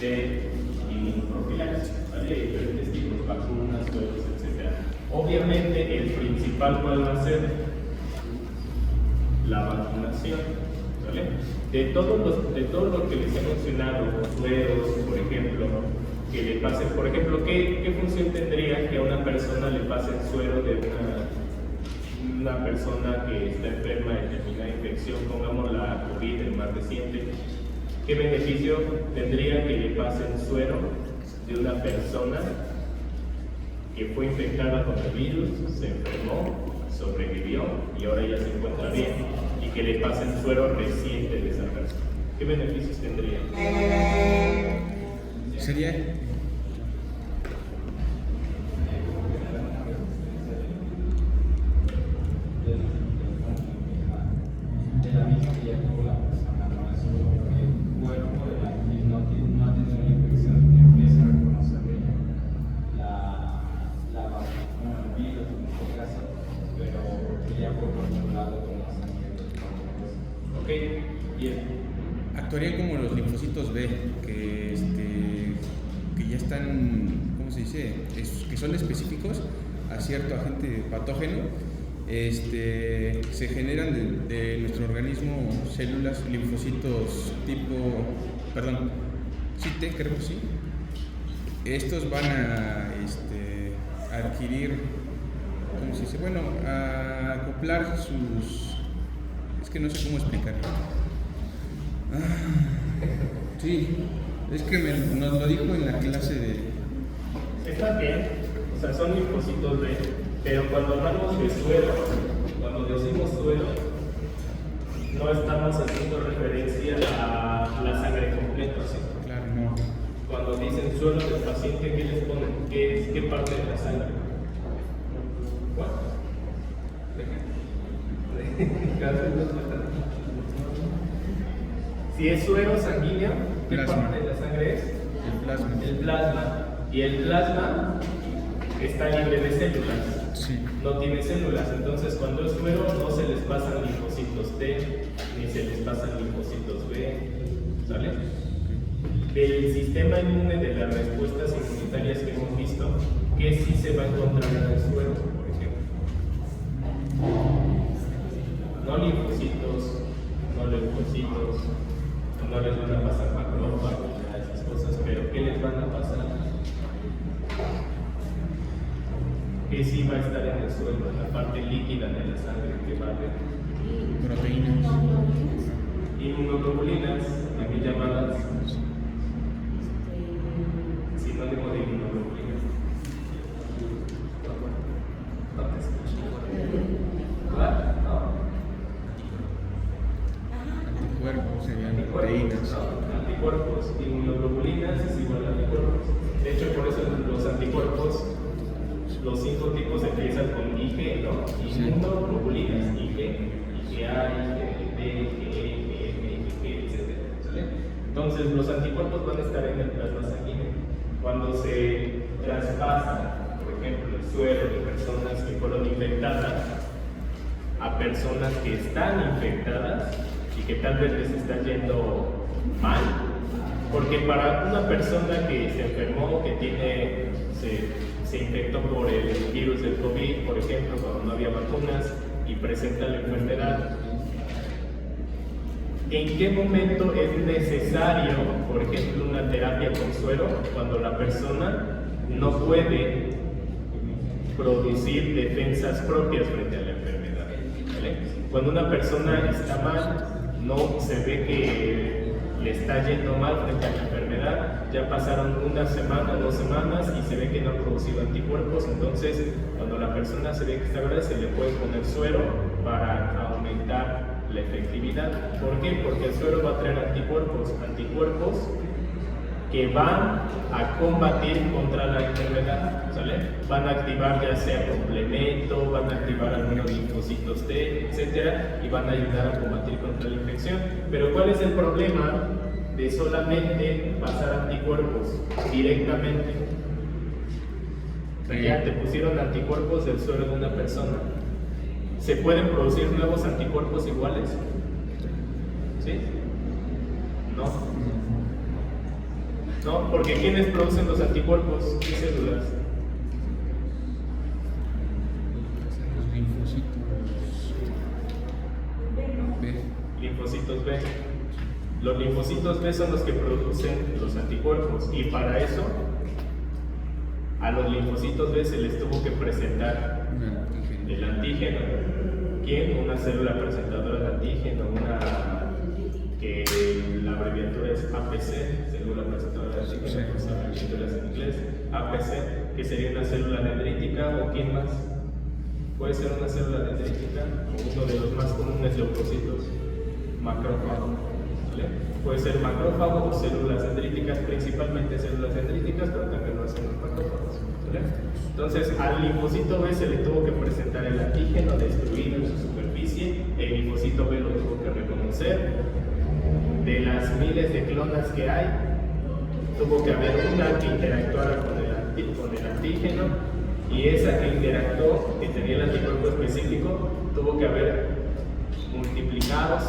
de inmunoprofilaxis, ¿vale? Diferentes tipos, vacunas, sueros, etc. Obviamente, el principal, ¿cuál va a ser? La vacunación, ¿vale? De todo lo que les he mencionado, sueros, por ejemplo, que le pasen, por ejemplo, ¿qué función tendría que a una persona le pase el suero de una persona que está enferma de determinada infección, pongamos la COVID, el más reciente? ¿Qué beneficio tendría que le pasen suero de una persona que fue infectada con el virus, se enfermó, sobrevivió y ahora ya se encuentra bien, y que le pasen suero reciente de esa persona? ¿Qué beneficios tendría? Sería actuarían como los linfocitos B, que ya están, ¿cómo se dice? Que son específicos a cierto agente patógeno. Se generan de nuestro organismo células, linfocitos T, creo que sí. Estos van a adquirir, ¿cómo se dice? Bueno, a acoplar sus... Es que no sé cómo explicarlo. Sí, es que nos lo dijo en la clase de... Está bien, o sea, son linfocitos B, pero cuando hablamos de suero, cuando decimos suero, no estamos haciendo referencia a la sangre completa, ¿sí? Claro, no. Cuando dicen suero del paciente, ¿qué les ponen? ¿Qué parte de la sangre? ¿Cuál? Si es suero sanguíneo, ¿qué parte de la sangre es? El plasma. El plasma. Y el plasma está libre de células. Sí. No tiene células. Entonces, cuando es suero, no se les pasan linfocitos T, ni se les pasan linfocitos B. ¿Sale? Del sistema inmune, de las respuestas inmunitarias que hemos visto, ¿qué sí se va a encontrar en el suero, por ejemplo? No linfocitos, no leucocitos, no les van a pasar macrófagos, esas cosas, pero ¿qué les van a pasar? ¿Qué sí va a estar en el suelo, en la parte líquida de la sangre que va a haber? Proteínas. Inmunoglobulinas, aquí llamadas sinónimo de inmunoglobulinas. No te escucho. ¿Cuál? No. Anticuerpos serían proteínas. Anticuerpos, inmunoglobulinas es igual a anticuerpos. De hecho, por eso los anticuerpos, los 5 tipos empiezan con IG, ¿no? Inmunoglobulinas, IG, IgA, IgD, IgE, IgM, IgG, etc. ¿Sale? Entonces, los anticuerpos van a estar en el plasma sanguíneo. Cuando se traspasa, por ejemplo, el suero de personas que fueron infectadas a personas que están infectadas y que tal vez les está yendo mal, porque para una persona que se enfermó, que se infectó por el virus del COVID, por ejemplo, cuando no había vacunas y presenta la enfermedad, ¿en qué momento es necesario, por ejemplo, una terapia con suero? Cuando la persona no puede producir defensas propias frente a la enfermedad, ¿vale? Cuando una persona está mal, no se ve que le está yendo mal frente a la enfermedad, ya pasaron una semana, 2 semanas y se ve que no ha producido anticuerpos, entonces cuando la persona se ve que está grave, se le puede poner suero para aumentar la efectividad. ¿Por qué? Porque el suero va a traer anticuerpos que van a combatir contra la enfermedad, ¿sale? Van a activar ya sea complemento, van a activar algunos linfocitos T, etcétera, y van a ayudar a combatir contra la infección. Pero ¿cuál es el problema de solamente pasar anticuerpos directamente? Ya te pusieron anticuerpos del suero de una persona. ¿Se pueden producir nuevos anticuerpos iguales? ¿Sí? No. ¿no? Porque ¿quiénes producen los anticuerpos? ¿Qué células? Los linfocitos B. Linfocitos B. Los linfocitos B son los que producen los anticuerpos y para eso a los linfocitos B se les tuvo que presentar el antígeno. ¿Quién? Una célula presentadora de antígeno, que la abreviatura es APC, célula presentadora de antígeno, pues la abreviatura es en inglés, APC, que sería una célula dendrítica, o ¿quién más? Puede ser una célula dendrítica, o uno de los más comunes leucocitos, macrófago. ¿Vale? Puede ser macrófago o células dendríticas, principalmente células dendríticas, pero también lo hacen los macrófagos. ¿Vale? Entonces, al linfocito B se le tuvo que presentar el antígeno destruido en su superficie, el linfocito B lo tuvo que reconocer. De las miles de clonas que hay, tuvo que haber una que interactuara con el antígeno, y esa que interactuó, que tenía el anticuerpo específico, tuvo que haber multiplicado,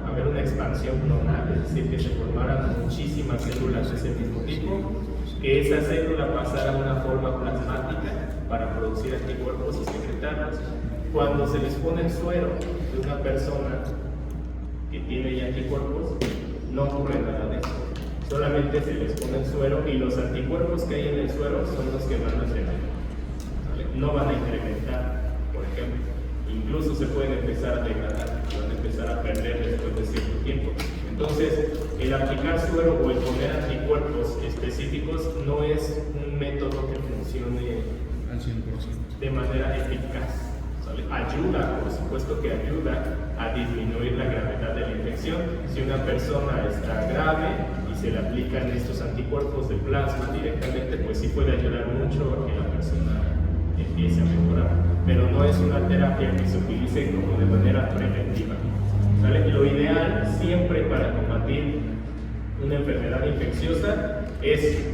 haber una expansión clonal, es decir, que se formaran muchísimas células de ese mismo tipo, que esa célula pasara a una forma plasmática para producir anticuerpos y secretarlos. Cuando se les pone el suero de una persona que tiene ya anticuerpos, no ocurre nada de eso. Solamente se les pone el suero y los anticuerpos que hay en el suero son los que van a ser, ¿vale? No van a incrementar, por ejemplo. Incluso se pueden empezar a degradar, van a empezar a perder después de cierto tiempo. Entonces, el aplicar suero o el poner anticuerpos específicos no es un método que funcione al 100%. De manera eficaz. ¿Vale? Ayuda, por supuesto que ayuda a disminuir la gravedad de la infección. Si una persona está grave y se le aplican estos anticuerpos de plasma directamente, pues sí puede ayudar mucho a que la persona empiece a mejorar, pero no es una terapia que se utilice como de manera preventiva. ¿Vale? Lo ideal siempre para combatir una enfermedad infecciosa es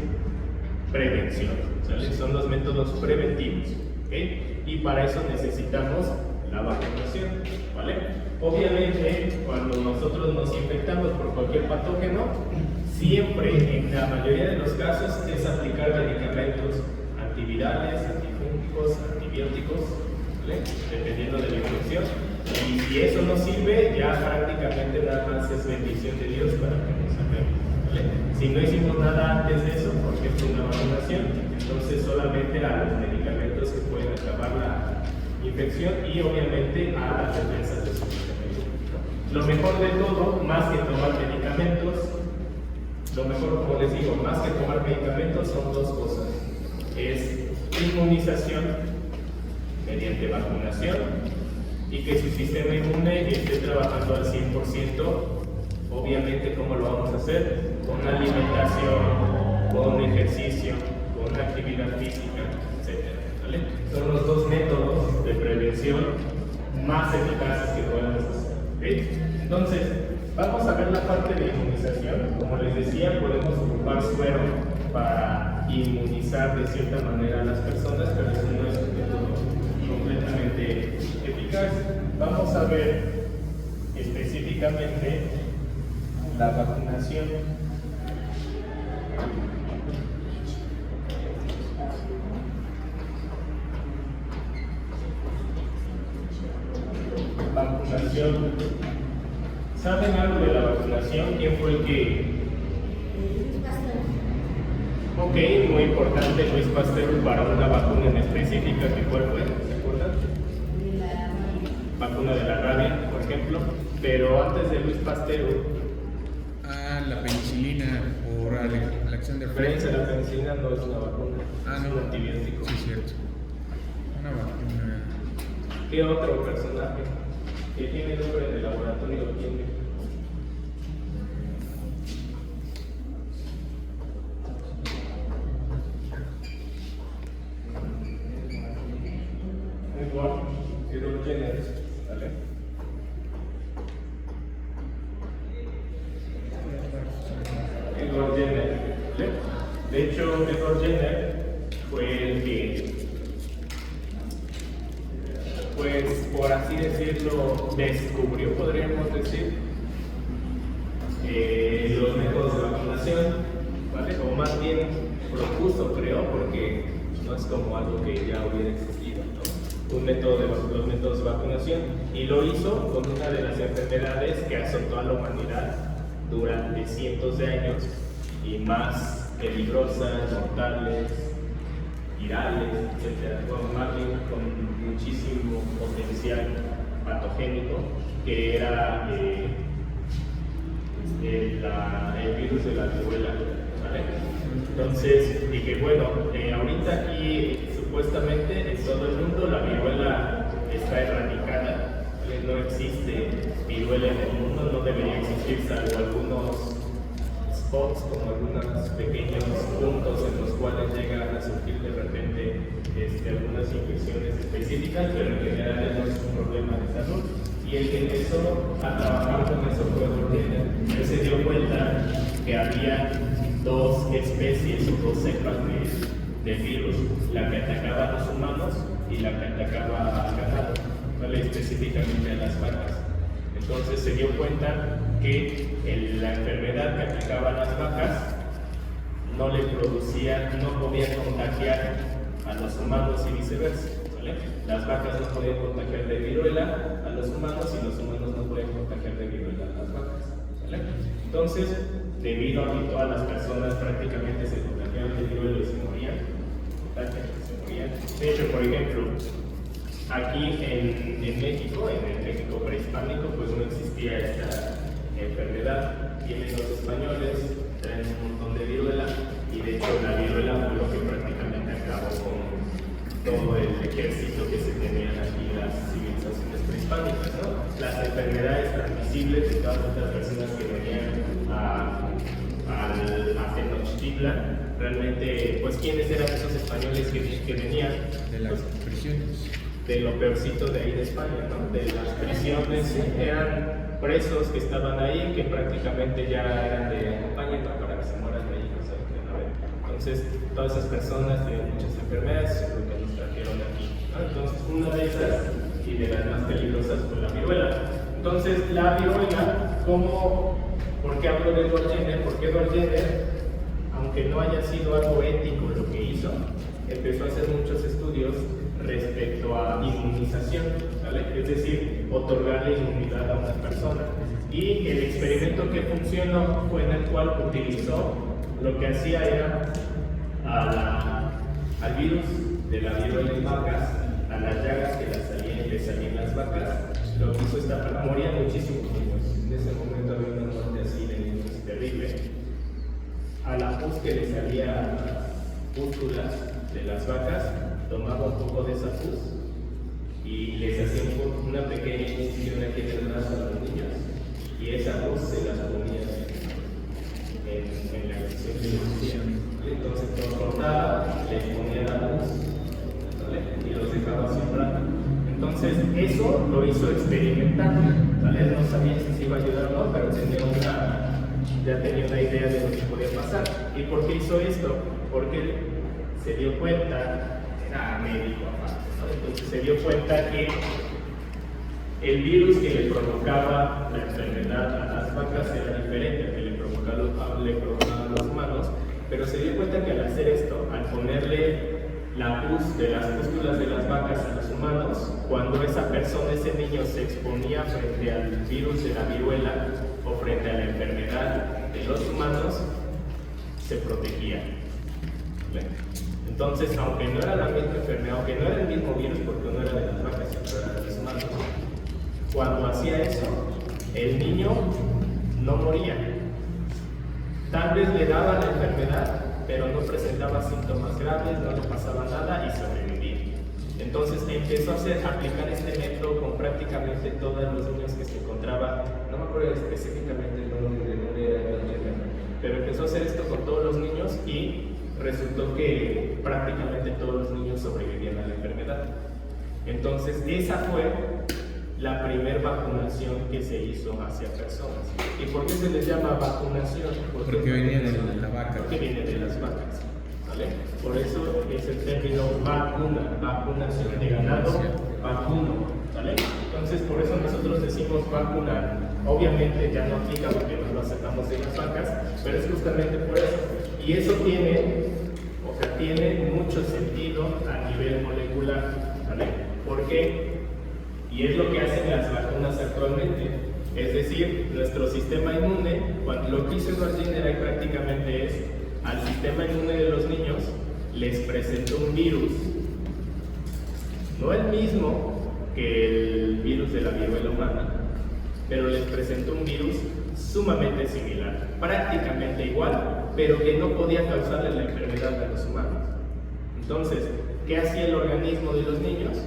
prevención. ¿Vale? Son los métodos preventivos. ¿Okay? Y para eso necesitamos la vacunación. ¿Vale? Obviamente, cuando nosotros nos infectamos por cualquier patógeno, siempre, en la mayoría de los casos, es aplicar medicamentos antivirales, antifúngicos, antibióticos, ¿vale? Dependiendo de la infección. Y si eso no sirve, ya prácticamente nada más es bendición de Dios para que nos salvemos, ¿vale? Si no hicimos nada antes de eso, por ejemplo una vacunación, entonces solamente a los medicamentos que pueden acabar la infección y obviamente a las defensas de su medicamento. Lo mejor de todo, más que tomar medicamentos, lo mejor, como les digo, más que tomar medicamentos son dos cosas. Es inmunización mediante vacunación y que su sistema inmune esté trabajando al 100%. Obviamente, ¿cómo lo vamos a hacer? Con alimentación, con ejercicio, con actividad física, etc. ¿Vale? Son los dos métodos de prevención más eficaces que podemos hacer. ¿Okay? Entonces, vamos a ver la parte de inmunización. Como les decía, podemos ocupar suero para inmunizar de cierta manera a las personas, pero eso no es un método completamente eficaz. Vamos a ver específicamente la vacunación. Vacunación. ¿Saben algo de la vacunación? ¿Quién fue el que? Ok, muy importante, Luis Pasteur para una vacuna en específica. ¿Cuál fue? ¿Se acuerdan? Vacuna de la rabia, por ejemplo. Pero antes de Luis Pasteur. La penicilina oral, la acción de Prensa, la penicilina no es una vacuna, es un antibiótico. Sí, cierto. Una vacuna. ¿Qué otro personaje que tiene nombre de laboratorio tiene? Edward Jenner, ¿vale? Edward Jenner, ¿vale? De hecho, Edward Jenner fue el que, pues, por así decirlo, descubrió, podríamos decir, los métodos de vacunación. propuso, creo, porque no es como algo que ya hubiera existido, ¿no? Un método de los métodos de vacunación, y lo hizo con una de las enfermedades que azotó a la humanidad durante cientos de años y más peligrosas, mortales, virales, etcétera, más bien con muchísimo potencial patogénico, que era el virus de la viruela, ¿vale? Entonces dije, bueno, ahorita aquí supuestamente en todo el mundo la viruela está erradicada, ¿vale? No existe viruela en el mundo, no debería existir, salvo algunos spots, como algunos pequeños puntos en los cuales llegan a surgir de repente algunas infecciones específicas, pero en general no es un problema de salud. Y el que empezó a trabajar con eso fue Gordimer. Él se dio cuenta que había dos especies o dos cepas de virus, la que atacaba a los humanos y la que atacaba al ganado, ¿vale? Específicamente a las vacas. Entonces se dio cuenta que la enfermedad que atacaba a las vacas no le producía, no podía contagiar a los humanos y viceversa, ¿vale? Las vacas no podían contagiar de viruela a los humanos y los humanos no podían contagiar de viruela a las vacas, ¿vale? Entonces, debido a que todas las personas prácticamente se contagiaban de viruela y se morían, de hecho, por ejemplo, aquí en México, en el México prehispánico, pues no existía esta enfermedad. Vienen los españoles, traen un montón de viruela, y de hecho la viruela fue lo que prácticamente acabó con todo el ejército que se tenían aquí en las civilizaciones prehispánicas, ¿no? Las enfermedades transmisibles de todas estas personas que venían a Tenochtitlan, realmente, pues ¿quiénes eran esos españoles que venían? De las prisiones. De lo peorcito de ahí de España, ¿no? De las prisiones, eran presos que estaban ahí, que prácticamente ya eran de acompañamiento para que se mueran de ahí, no sé qué, a ver. Entonces, todas esas personas tienen muchas enfermedades, lo que nos trajeron aquí, ¿no? Entonces, una de esas, y de las más peligrosas, fue la viruela. Entonces, la viruela, ¿por qué hablo de Edward Jenner? Porque Edward Jenner, aunque no haya sido algo ético lo que hizo, empezó a hacer muchos estudios respecto a inmunización, ¿vale? Es decir, otorgarle inmunidad a una persona. Y el experimento que funcionó fue en el cual utilizó, lo que hacía era al virus de la viruela en vacas, a las llagas que le salían las vacas, lo que hizo morían muchísimos niños. En ese momento había una muerte así de niños terrible. A la pus que le salía a las pústulas de las vacas, tomaba un poco de esa pus y les hacía una pequeña incisión aquí en el brazo a los niños, y esa pus se las ponía en la incisión que les hacían. Entonces los cortaba, les ponía la pus, ¿vale? Y los dejaba sin brazo. Entonces eso lo hizo experimental, ¿vale? No sabía si se iba a ayudar o no, pero ya tenía una idea de lo que podía pasar. ¿Y por qué hizo esto? Porque se dio cuenta, era médico aparte, ¿no? Entonces se dio cuenta que el virus que le provocaba la enfermedad a las vacas era diferente al que le provocaba a los humanos, pero se dio cuenta que al hacer esto, al ponerle la pus de las pústulas de las vacas a los humanos, cuando esa persona, ese niño, se exponía frente al virus de la viruela o frente a la enfermedad de los humanos, se protegía. Entonces, aunque no era la misma enfermedad, aunque no era el mismo virus, porque no era de las vacas, sino era de los humanos, cuando hacía eso, el niño no moría. Tal vez le daba la enfermedad, pero no presentaba síntomas graves, no le pasaba nada y sobrevivía. Entonces empezó a aplicar este método con prácticamente todos los niños que se encontraban, no me acuerdo específicamente el nombre de dónde era, pero empezó a hacer esto con todos los niños y resultó que prácticamente todos los niños sobrevivían a la enfermedad. Entonces esa fue la primera vacunación que se hizo hacia personas. ¿Y por qué se les llama vacunación? Porque venía de la vaca. Porque viene de las vacas, ¿vale? Por eso es el término vacuna, vacunación de ganado, vacuno, ¿vale? Entonces por eso nosotros decimos vacunar. Obviamente ya no aplica porque nos lo sacamos de las vacas, pero es justamente por eso. Y eso tiene tiene mucho sentido a nivel molecular, ¿vale? ¿Por qué? Y es lo que hacen las vacunas actualmente. Es decir, nuestro sistema inmune, lo que hizo Edward Jenner ahí prácticamente es, al sistema inmune de los niños les presentó un virus, no el mismo que el virus de la viruela humana, pero les presentó un virus sumamente similar, prácticamente igual, pero que no podía causarle la enfermedad a los humanos. Entonces, ¿qué hacía el organismo de los niños?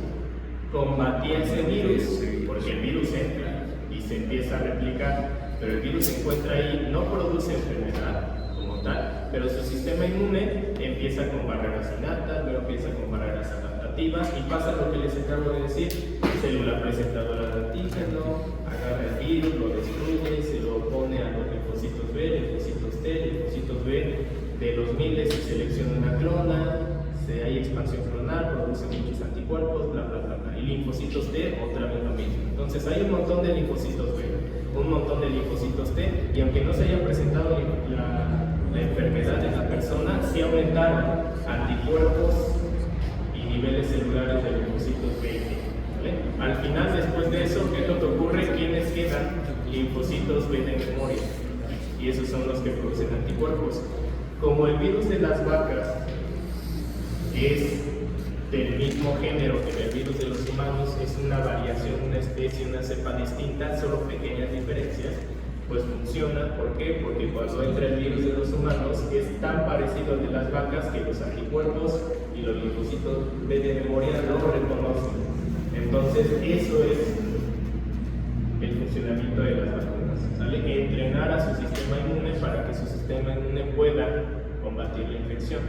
Combatía ese virus, porque el virus entra y se empieza a replicar, pero el virus se encuentra ahí, no produce enfermedad como tal, pero su sistema inmune empieza con barreras innatas, luego empieza con barreras adaptativas y pasa lo que les acabo de decir: célula presentadora de antígeno, agarra el virus, lo destruye, se lo pone a los linfocitos B, linfocitos T, linfocitos B, de los miles se selecciona una clona, hay expansión clonal, produce muchos anticuerpos, bla bla bla, y linfocitos T otra vez lo mismo. Entonces hay un montón de linfocitos B, un montón de linfocitos T, y aunque no se haya presentado la enfermedad en la persona, sí aumentaron anticuerpos y niveles celulares de linfocitos B. ¿Vale? Al final, después de eso, ¿qué es lo que ocurre? ¿Quiénes quedan? Linfocitos B de memoria, y esos son los que producen anticuerpos. Como el virus de las vacas es del mismo género que el virus de los humanos, es una variación, una especie, una cepa distinta, solo pequeñas diferencias, pues funciona. ¿Por qué? Porque cuando entra el virus de los humanos es tan parecido al de las vacas que los anticuerpos y los linfocitos B de memoria no lo reconocen. Entonces eso es el funcionamiento de las vacunas, ¿sale? Entrenar a su sistema inmune para que su sistema inmune pueda combatir la infección.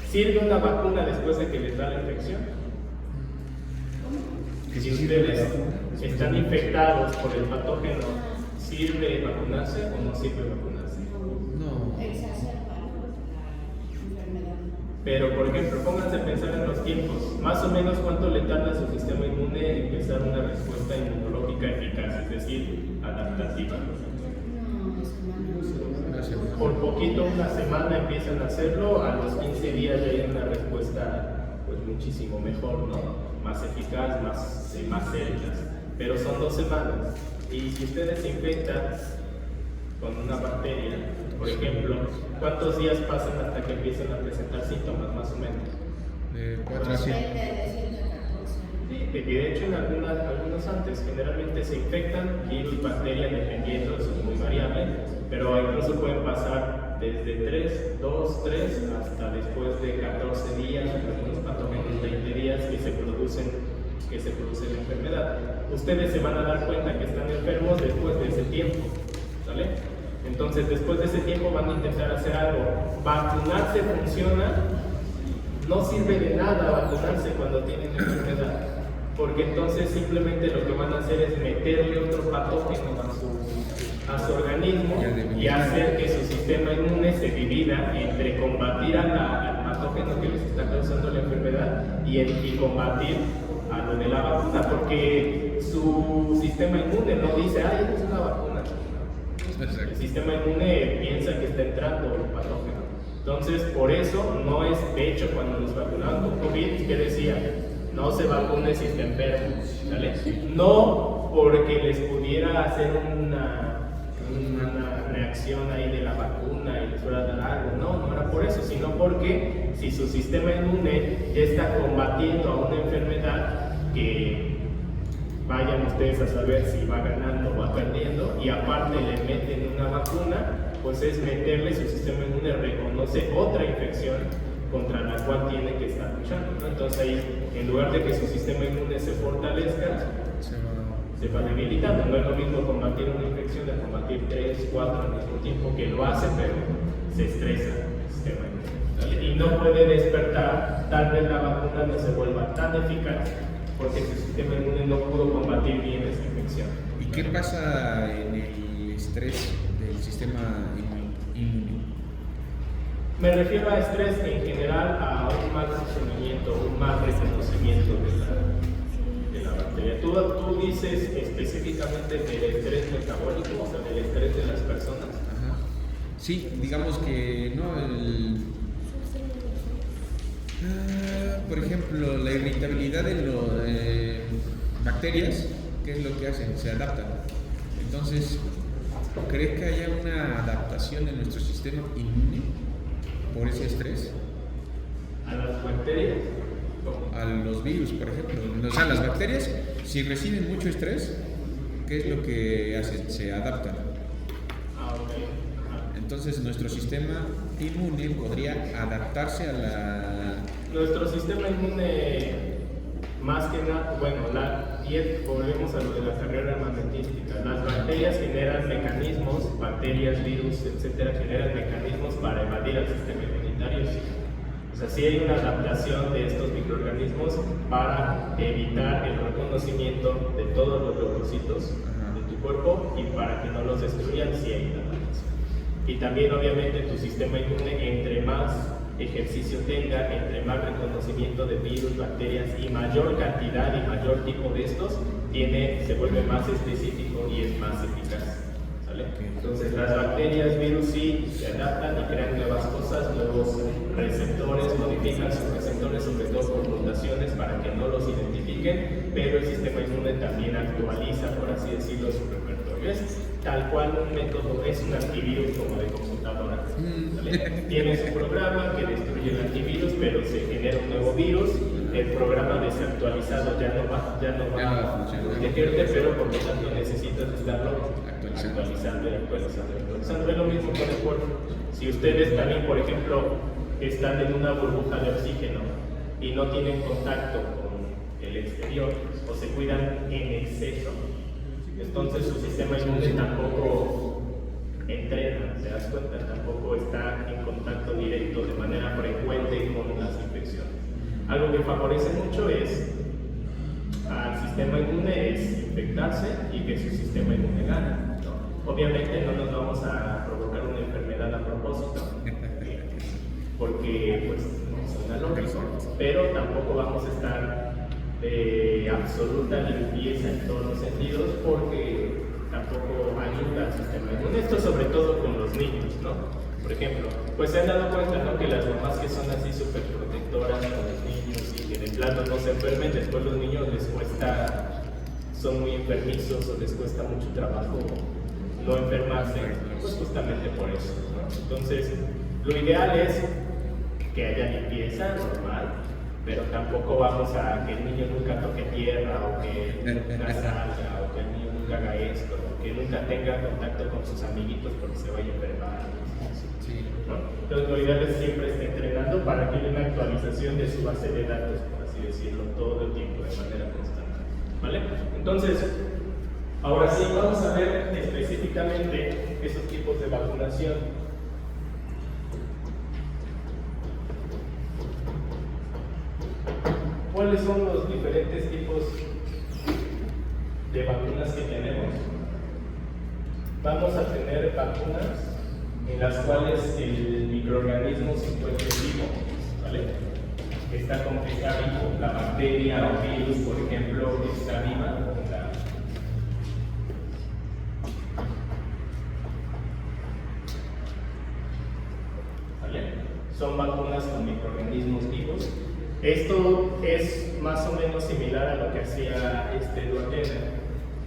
¿Sirve una vacuna después de que les da la infección? Si ustedes están infectados por el patógeno, ¿sirve vacunarse o no sirve vacunarse? No. Exacerba la enfermedad. Pero, por ejemplo, pónganse a pensar en los tiempos. Más o menos, ¿cuánto le tarda a su sistema inmune en empezar una respuesta inmunológica eficaz, es decir, adaptativa? Por poquito, una semana empiezan a hacerlo, a los 15 días ya hay una respuesta pues muchísimo mejor, ¿no? Más eficaz, más células, pero son 2 semanas. Y si ustedes se infectan con una bacteria, por ejemplo, ¿cuántos días pasan hasta que empiezan a presentar síntomas, más o menos? De 4 a 5. Sí, y de hecho en algunos antes, generalmente se infectan virus, bacterias, dependiendo, eso es muy variable, pero incluso pueden pasar desde 2, 3 hasta después de 14 días, algunos patógenos 20 días que se produce la enfermedad. Ustedes se van a dar cuenta que están enfermos después de ese tiempo, ¿sale? Entonces después de ese tiempo van a intentar hacer algo. Vacunarse funciona. No sirve de nada vacunarse cuando tienen enfermedad, porque entonces simplemente lo que van a hacer es meterle otro patógeno a su organismo y hacer que su sistema inmune se divida entre combatir al patógeno que les está causando la enfermedad y combatir a lo de la vacuna, porque su sistema inmune no dice, ¡ay, es una vacuna! El sistema inmune piensa que está entrando el patógeno. Entonces, por eso no es, de hecho, cuando nos vacunaban con COVID, ¿qué decía? No se vacune si está enfermo, ¿vale? No porque les pudiera hacer una reacción ahí de la vacuna y les fuera a dar algo, no era por eso, sino porque si su sistema inmune ya está combatiendo a una enfermedad que vayan ustedes a saber si va ganando o va perdiendo, y aparte le meten una vacuna, pues es meterle, su sistema inmune reconoce otra infección contra la cual tiene que estar luchando, ¿no? Entonces ahí, en lugar de que su sistema inmune se fortalezca, se va debilitando. No es lo mismo combatir una infección de combatir 3, 4 al mismo tiempo, que lo hace, pero se estresa el sistema inmune, ¿vale? Y no puede despertar, tal vez la vacuna no se vuelva tan eficaz porque su sistema inmune no pudo combatir bien esa infección. ¿Y qué pasa en el estrés del sistema inmune? Me refiero a estrés en general, a un mal funcionamiento, un mal reconocimiento de la bacteria. Tú dices específicamente del estrés metabólico, o sea, del estrés de las personas. Ajá. Sí, digamos que no, ejemplo, la irritabilidad de las bacterias, ¿qué es lo que hacen? Se adaptan. Entonces, ¿crees que haya una adaptación en nuestro sistema inmune por ese estrés? ¿A las bacterias? A los virus, por ejemplo. O sea, las bacterias, si reciben mucho estrés, ¿qué es lo que hacen? Se adaptan. Ah, ok. Entonces, nuestro sistema inmune podría adaptarse a la... Nuestro sistema inmune, más que nada, bueno, volvemos a lo de la carrera armamentística. Las bacterias generan mecanismos, bacterias, virus, etcétera, generan mecanismos para evadir al sistema inmunitario. O sea, sí hay una adaptación de estos microorganismos para evitar el reconocimiento de todos los leucocitos de tu cuerpo y para que no los destruyan, sí hay una adaptación. Y también, obviamente, tu sistema inmune, entre más ejercicio tenga, entre más reconocimiento de virus, bacterias y mayor cantidad y mayor tipo de estos, se vuelve más específico y es más eficaz. ¿Sale? Entonces, las bacterias, virus sí se adaptan y crean nuevas cosas, nuevos receptores, modifican sus receptores, sobre todo por mutaciones para que no los identifiquen, pero el sistema inmune también actualiza, por así decirlo, su repertorio. Es tal cual un método, es un antivirus como de computadora. ¿Vale? Tienes un programa que destruye el antivirus, pero se genera un nuevo virus. El programa desactualizado ya no va a protegerte, pero por lo tanto necesitas estarlo actualizando. Es lo mismo con el cuerpo. Si ustedes también, por ejemplo, están en una burbuja de oxígeno y no tienen contacto con el exterior o se cuidan en exceso, entonces su sistema inmune tampoco entrena, ¿te das cuenta? Tampoco está en contacto directo de manera frecuente con las infecciones. Algo que favorece mucho es al sistema inmune es infectarse y que su sistema inmune gane, ¿no? Obviamente no nos vamos a provocar una enfermedad a propósito, porque pues no suena lógico, pero tampoco vamos a estar de absoluta limpieza en todos los sentidos, porque tampoco ayuda al sistema inmune. Esto sobre todo con los niños, ¿no? Por ejemplo, pues se han dado cuenta, ¿no?, que las mamás que son así súper protectoras con los niños y que de plano no se enfermen, después los niños les cuesta, son muy enfermizos o les cuesta mucho trabajo no enfermarse, pues justamente por eso, ¿no? Entonces, lo ideal es que haya limpieza normal, pero tampoco vamos a que el niño nunca toque tierra o que nunca salga o que el niño nunca haga esto o que nunca tenga contacto con sus amiguitos porque se vaya a enfermar. ¿No? Entonces lo ideal es siempre estar entrenando para que haya una actualización de su base de datos, por así decirlo, todo el tiempo de manera constante. ¿Vale? Entonces, ahora sí vamos a ver específicamente esos tipos de vacunación. ¿Cuáles son los diferentes tipos de vacunas que tenemos? Vamos a tener vacunas en las cuales el microorganismo se encuentra vivo, ¿vale? Está vivo, la bacteria o virus, por ejemplo, está viva. ¿Vale? Son vacunas con microorganismos vivos. Esto es más o menos similar a lo que hacía Duatena.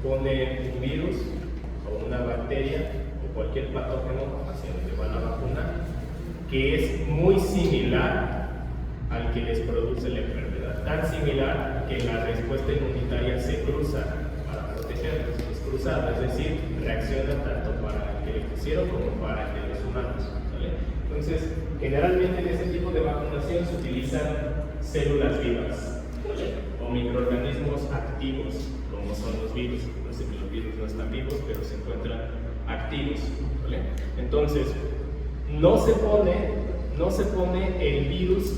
Pone un virus o una bacteria o cualquier patógeno hacia donde va la vacuna, que es muy similar al que les produce la enfermedad. Tan similar que la respuesta inmunitaria se cruza para protegerlos, es cruzada, es decir, reacciona tanto para el que le pusieron como para el de los humanos, ¿vale? Entonces, generalmente en este tipo de vacunación se utilizan células vivas, ¿vale?, o microorganismos activos, como son los virus. No sé que los virus no están vivos, pero se encuentran activos, ¿vale? Entonces, no se pone el virus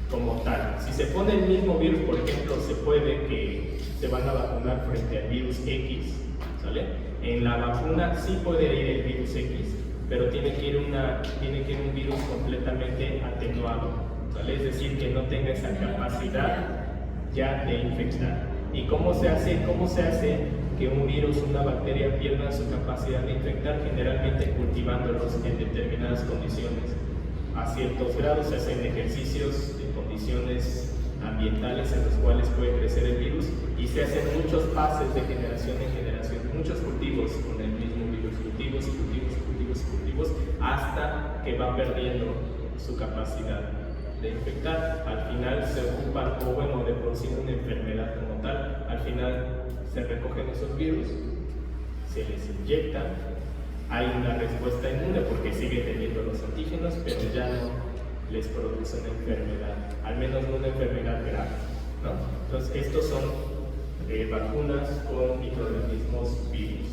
como tal. Si se pone el mismo virus, por ejemplo, se puede que se van a vacunar frente al virus X, ¿sale? En la vacuna sí puede ir el virus X, pero tiene que ir un virus completamente atenuado, ¿vale? Es decir, que no tenga esa capacidad ya de infectar. ¿Y cómo se hace que un virus, una bacteria pierda su capacidad de infectar? Generalmente cultivándolos en determinadas condiciones. A ciertos grados se hacen ejercicios en condiciones ambientales en los cuales puede crecer el virus y se hacen muchos pases de generación en generación, muchos cultivos con el mismo virus, cultivos, hasta que va perdiendo su capacidad de infectar. Al final se ocupan, o bueno, de producir una enfermedad como tal. Al final se recogen esos virus, se les inyecta, hay una respuesta inmune porque sigue teniendo los antígenos, pero ya no les produce una enfermedad, al menos no una enfermedad grave, ¿no? Entonces, estos son vacunas con microorganismos vivos.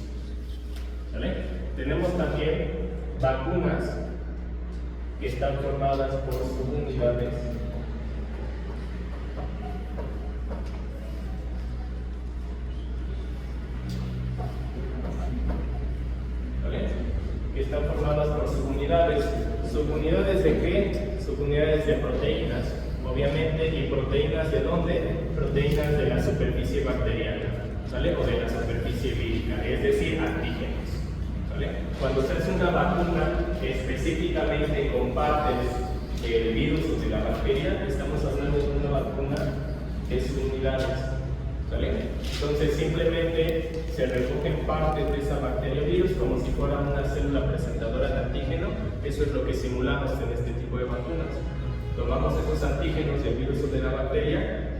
¿Vale? Tenemos también vacunas que están formadas por subunidades ¿Subunidades de qué? Subunidades de proteínas, obviamente. ¿Y proteínas de dónde? Proteínas de la superficie bacteriana, ¿sale? O de la superficie vírica, es decir, antígenos, ¿sale? Cuando se hace una vacuna específicamente con partes del virus o de la bacteria, estamos hablando de una vacuna de subunidades, ¿sale? Entonces simplemente se recogen partes de esa bacteria o virus como si fuera una célula presentadora de antígeno. Eso es lo que simulamos en este tipo de vacunas. Tomamos esos antígenos del virus o de la bacteria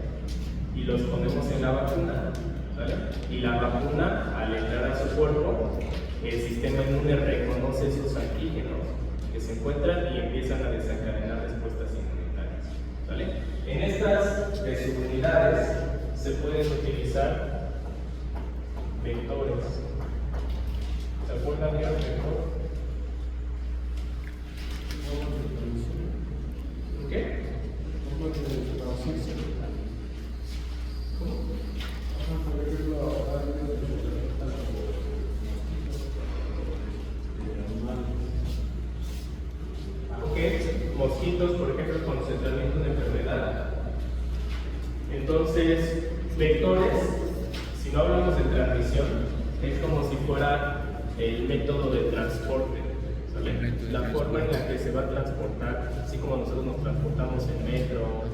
y los ponemos en la vacuna, ¿vale? Y la vacuna, al entrar a su cuerpo, el sistema inmune reconoce esos antígenos que se encuentran y empiezan a desencadenar respuestas inmunitarias, ¿vale? En estas subunidades se pueden utilizar vectores. ¿Se acuerdan de los vectores? ¿Qué? Mosquitos, por ejemplo, con concentramiento de enfermedad. Entonces, vectores, si no hablamos de transmisión, es como si fuera el método de transporte, ¿sale? La forma en la que se va a transportar, así como nosotros nos transportamos en metro,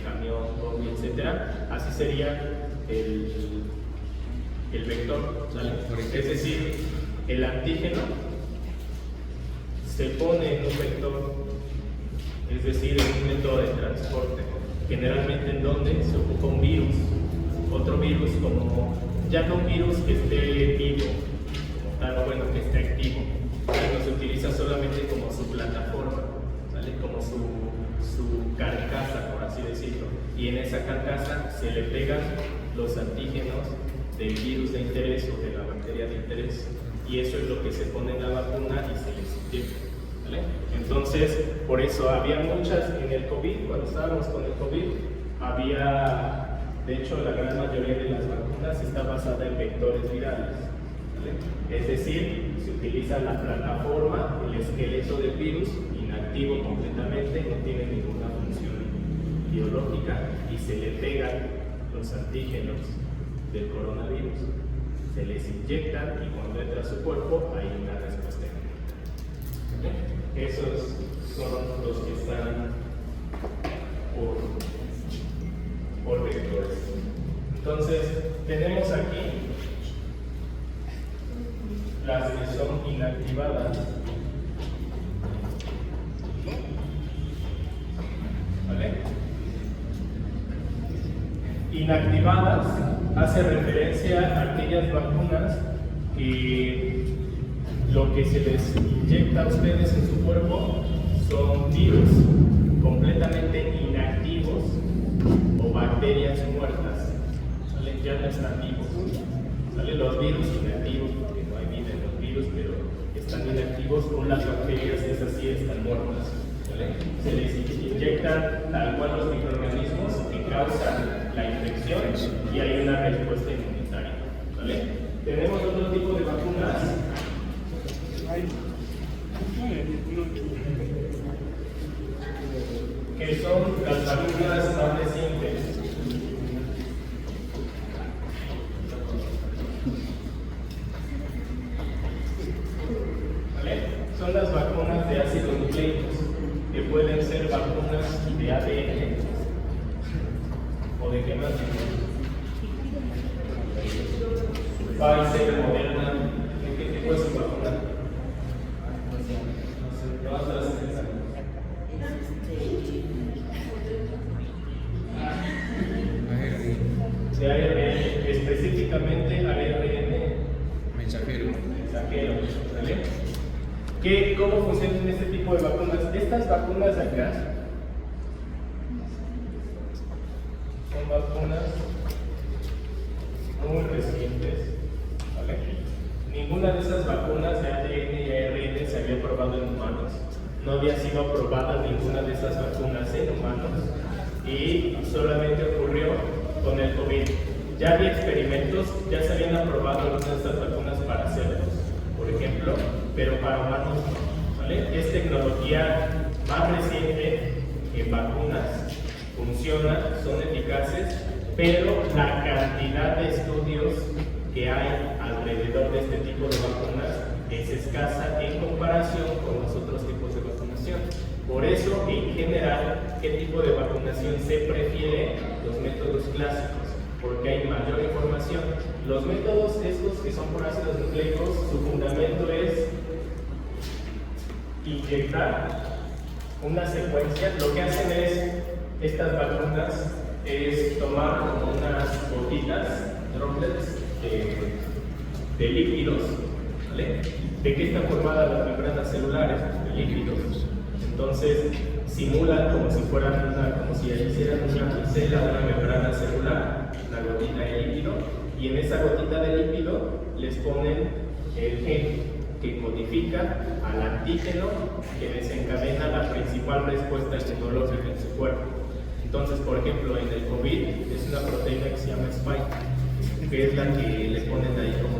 camión, combi, etc., así sería el vector, ¿sale? Es decir, el antígeno se pone en un vector, es decir, en un método de transporte, generalmente en donde se ocupa un virus, otro virus, como ya no un virus que esté vivo, como tal, o bueno, que esté activo, sino se utiliza solamente como su plataforma, ¿sale? Como su carcasa, por así decirlo, y en esa carcasa se le pegan los antígenos del virus de interés o de la bacteria de interés, y eso es lo que se pone en la vacuna y se les inyecta, ¿vale? Entonces, por eso había muchas en el COVID, cuando estábamos con el COVID, había, de hecho, la gran mayoría de las vacunas está basada en vectores virales, ¿vale? Es decir, se utiliza la plataforma, el esqueleto del virus, inactivo completamente, no tiene ninguna función biológica, y se le pegan los antígenos del coronavirus, se les inyectan y cuando entra a su cuerpo hay una respuesta inmunitaria. Esos son los que están por vectores. Entonces, tenemos aquí las que son inactivadas. ¿Vale? Inactivadas hace referencia a aquellas vacunas que lo que se les inyecta a ustedes en su cuerpo son virus completamente inactivos o bacterias muertas, ¿vale? Ya no están vivos, ¿vale? Los virus inactivos, porque no hay vida en los virus, pero están inactivos. Con las bacterias, esas sí están muertas, ¿vale? Se les inyectan tal cual los microorganismos que causan la infección y hay una respuesta inmunitaria, ¿vale? Tenemos otro tipo de vacunas que son las vacunas doble simples. ¿Vale? Son las vacunas de ácidos nucleicos, que pueden ser vacunas de ADN, ¿O de qué más? Pfizer, Moderna, ¿de qué tipo es su vacuna? Todas las de ARN, específicamente ARN Mensajero. ¿vale? ¿Cómo funcionan este tipo de vacunas? Estas vacunas de acá son vacunas muy recientes, ¿vale? Ninguna de esas vacunas de ADN y ARN se había probado en humanos. No había sido aprobada ninguna de esas vacunas en humanos y solamente ocurrió con el COVID. Ya había experimentos, ya se habían aprobado algunas de estas vacunas para cerdos, por ejemplo, pero para humanos no, ¿vale? Es tecnología más reciente en vacunas, funciona, son eficaces, pero la cantidad de estudios que hay alrededor de este tipo de vacunas es escasa en comparación con los otros tipos de vacunación. Por eso, en general, ¿qué tipo de vacunación se prefiere? Los métodos clásicos, porque hay mayor información. Los métodos estos que son por ácidos nucleicos, su fundamento es inyectar una secuencia. Lo que hacen es, estas vacunas, es tomar como unas gotitas, droplets de lípidos, ¿vale? ¿De qué están formadas las membranas celulares? De lípidos. Entonces, simulan como si fueran como si hicieran una célula, una membrana celular, una gotita de lípido, y en esa gotita de lípido les ponen el gen que codifica al antígeno que desencadena la principal respuesta inmunológica en su cuerpo. Entonces, por ejemplo, en el COVID es una proteína que se llama spike, que es la que le ponen ahí como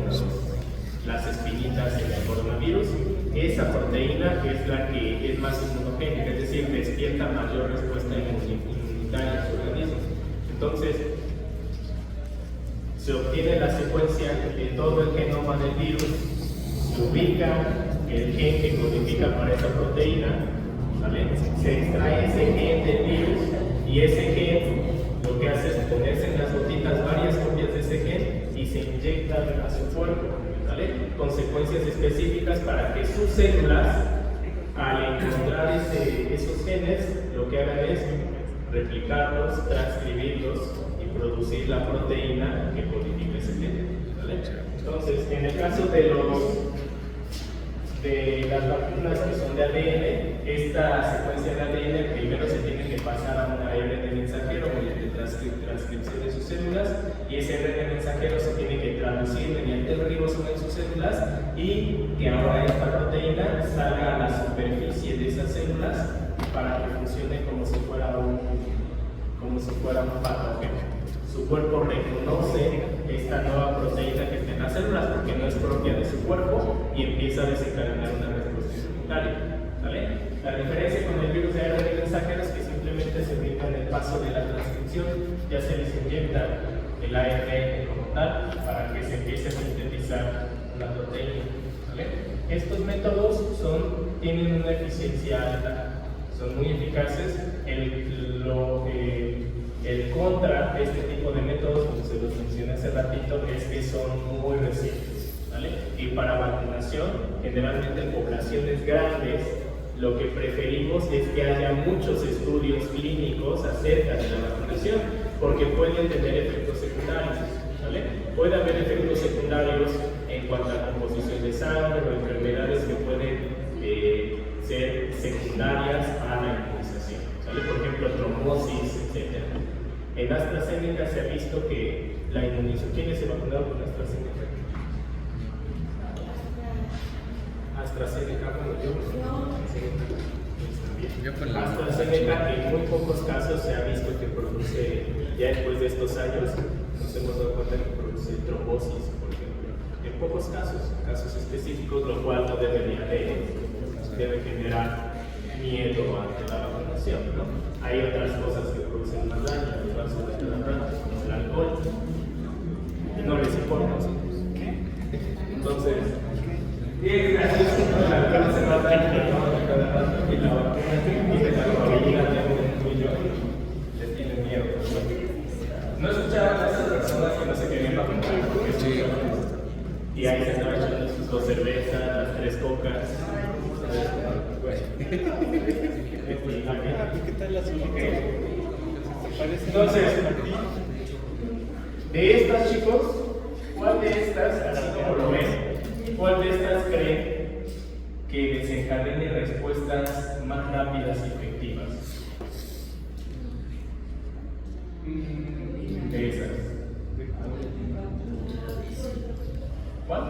las espinitas en el coronavirus. Esa proteína es la que es más inmunogénica, es decir, despierta mayor respuesta inmunitaria en su organismo. Entonces, se obtiene la secuencia de todo el genoma del virus, se ubica el gen que codifica para esa proteína, ¿vale? Se extrae ese gen del virus y ese gen lo que hace es ponerse en las gotitas varias copias de ese gen y se inyectan a su cuerpo, ¿vale? Consecuencias específicas para que sus células, al encontrar esos genes, lo que hagan es replicarlos, transcribirlos y producir la proteína que codifica ese gen, ¿vale? Entonces, en el caso de las vacunas que son de ADN, esta secuencia de ADN primero se tiene que pasar a un ARN mensajero mediante transcripción de sus células, y ese ARN mensajero se tiene que traducir mediante el ribosoma en sus células y que ahora esta proteína salga a la superficie de esas células para que funcione como si fuera un patógeno. Su cuerpo reconoce esta nueva proteína que está en las células porque no es propia de su cuerpo y empieza a desencadenar una respuesta inmunitaria, ¿vale? La diferencia con el virus de ARN mensajero es que simplemente se brinda en el paso de la transcripción, ya se les inyecta el ARN como tal para que se empiece a sintetizar la proteína, ¿vale? Estos métodos tienen una eficiencia alta, son muy eficaces. El contra de este tipo de métodos, como se los mencioné hace ratito, es que son muy recientes, ¿vale? Y para vacunación, generalmente en poblaciones grandes, lo que preferimos es que haya muchos estudios clínicos acerca de la vacunación, porque pueden tener efectos secundarios, ¿vale? Puede haber efectos secundarios en cuanto a composición de sangre o enfermedades que pueden ser secundarias a la inmunización, ¿vale? Por ejemplo, trombosis, etc. En AstraZeneca se ha visto que la inmunización... ¿Quiénes se vacunaron con AstraZeneca? AstraZeneca, bueno, yo. AstraZeneca en muy pocos casos se ha visto que produce, ya después de estos años, nos hemos dado cuenta que produce trombosis, por ejemplo. En pocos casos específicos, lo cual no debe generar miedo ante la vacunación, ¿no? Hay otras cosas que producen más daño, los vasodilatadores, como el alcohol, y no les importa. Entonces, bien, gracias. El alcohol se va a daño, y la vacuna y la probabilidad de un millón les tiene miedo. Y ahí se estaba echando sus 2 cervezas, las 3 cocas. ¿Qué tal la azulita? Entonces, de estas, chicos, ¿cuál de estas, así como lo ven, cuál de estas creen que desencadene respuestas más rápidas y efectivas? De esas. ¿Cuál?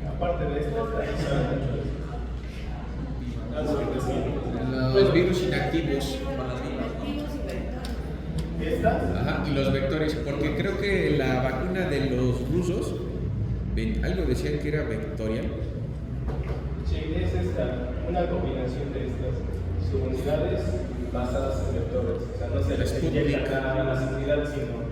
Aparte de estas, Los virus inactivos. ¿Estas? Ajá, y los vectores, porque creo que la vacuna de los rusos, algo decían que era vectorial. Sí, es esta, una combinación de estas subunidades basadas en vectores. O sea, no se les inyecta cada una subunidad, sino,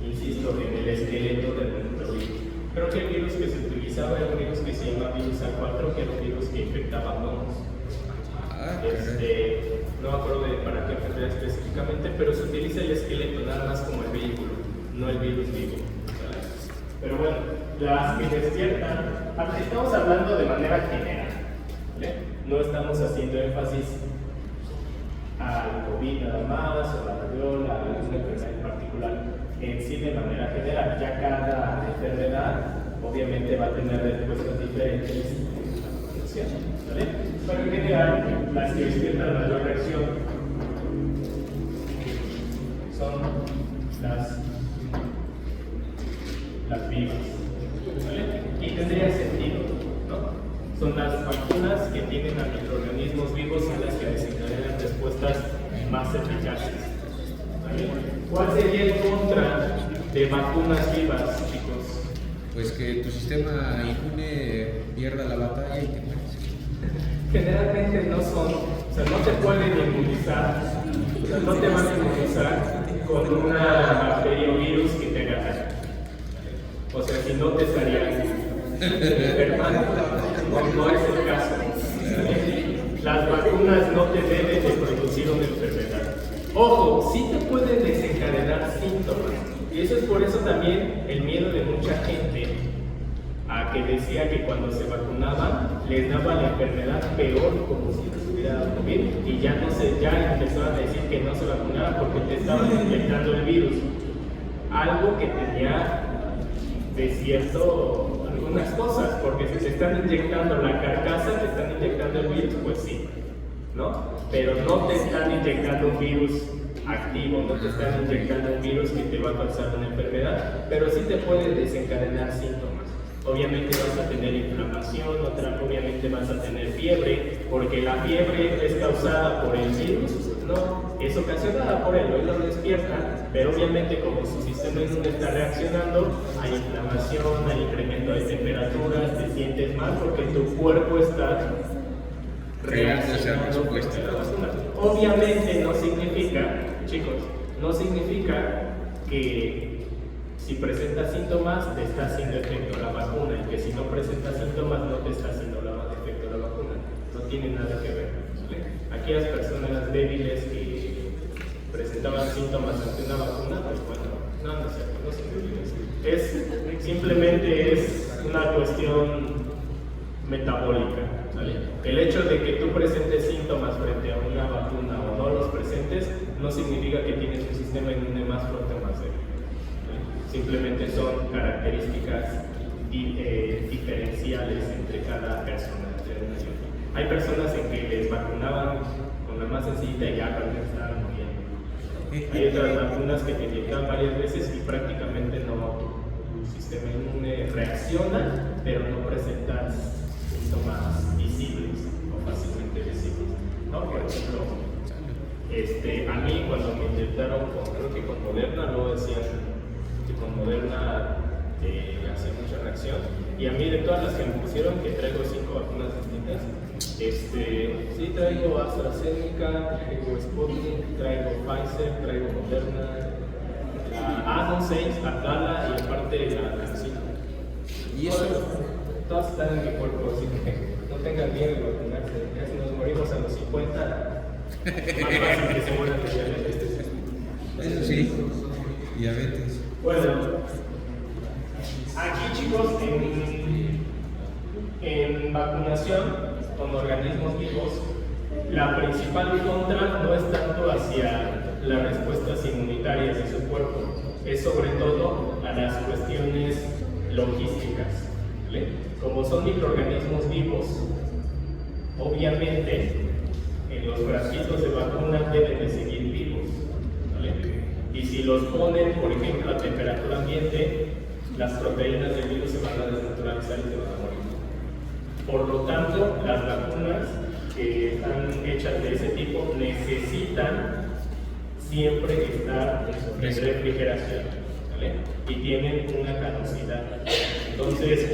insisto, en el esqueleto del nuestro virus. Creo que el virus que se utilizaba era un virus que se llama virus A4, que era un virus que infectaba monos. No me acuerdo de para qué enfermedad específicamente, pero se utiliza el esqueleto nada más como el vehículo, no el virus vivo. ¿Vale? Pero bueno, las que despiertan, estamos hablando de manera general, ¿vale? No estamos haciendo énfasis al COVID nada más, o a la rabiola, a alguna enfermedad en particular, en sí de manera general. Ya cada enfermedad obviamente va a tener respuestas diferentes. ¿Vale? Pero en general, las que despiertan mayor reacción son las vivas. ¿Vale? Y tendría sentido, ¿no? Son las vacunas que tienen a microorganismos vivos y las que desencadenan respuestas más eficaces. ¿Vale? ¿Cuál sería el contra de vacunas vivas, chicos? Pues que tu sistema inmune pierda la batalla y te mueres. Generalmente no son, o sea, no te pueden inmunizar, o sea, no te van a inmunizar con una bacteria o virus que te haga daño. O sea, si no te estarían enfermando, no es el caso. Las vacunas no te deben de producir una enfermedad. Ojo, sí te pueden desencadenar síntomas. Y eso es por eso también el miedo de mucha gente a que decía que cuando se vacunaban les daba la enfermedad peor, como si les hubiera dado COVID, y ya empezaban a decir que no se vacunaban porque te estaban inyectando el virus. Algo que tenía de cierto algunas cosas, porque si te están inyectando la carcasa, te están inyectando el virus, pues sí, ¿no? Pero no te están inyectando un virus activo, no te están inyectando un virus que te va a causar una enfermedad, pero sí te puede desencadenar síntomas. Obviamente vas a tener inflamación, obviamente vas a tener fiebre, porque la fiebre es causada por el virus, no, es ocasionada por él, lo despierta, pero obviamente como su sistema inmune está reaccionando, hay inflamación, hay incremento de temperaturas, te sientes mal porque tu cuerpo está reaccionando frente a la vacuna. Obviamente no significa, chicos, no significa que si presentas síntomas te está haciendo efecto la vacuna y que si no presentas síntomas no te está haciendo efecto la vacuna. No tiene nada que ver. ¿Vale? Aquellas personas débiles que presentaban síntomas ante una vacuna, pues bueno, no es cierto, no son débiles. Simplemente es una cuestión metabólica. ¿Vale? El hecho de que tú presentes síntomas frente a una vacuna o no los presentes no significa que tienes un sistema inmune más fuerte o más débil. Simplemente son características diferenciales entre cada persona. Hay personas en que les vacunaban con la más sencilla y ya se estaban muriendo. Hay otras vacunas que te inyectan varias veces y prácticamente tu sistema inmune reacciona, pero no presentas síntomas visibles o fácilmente visibles. ¿No? Por ejemplo, a mí cuando me inyectaron creo que con Moderna, luego decían que con Moderna hacía mucha reacción, y a mí de todas las que me pusieron, que traigo 5 vacunas distintas, sí traigo AstraZeneca, traigo Sputnik, traigo Pfizer, traigo Moderna, la A6, la Tala y aparte la CanSino. ¿Y eso? Todas están en mi cuerpo, así que no tengan miedo de vacunarse. Ya si nos morimos a los 50, más fácil que se mueran de diabetes. Eso sí, diabetes. Bueno, aquí chicos, en vacunación con organismos vivos, la principal contra no es tanto hacia las respuestas inmunitarias de su cuerpo, es sobre todo a las cuestiones logísticas, ¿vale? Como son microorganismos vivos, obviamente en los frasquitos de vacuna deben de seguir vivos, ¿vale? Y si los ponen, por ejemplo, a temperatura ambiente, las proteínas del virus se van a desnaturalizar y se van a morir. Por lo tanto, las vacunas que están hechas de ese tipo necesitan siempre estar en refrigeración, ¿vale? Y tienen una caducidad. Entonces,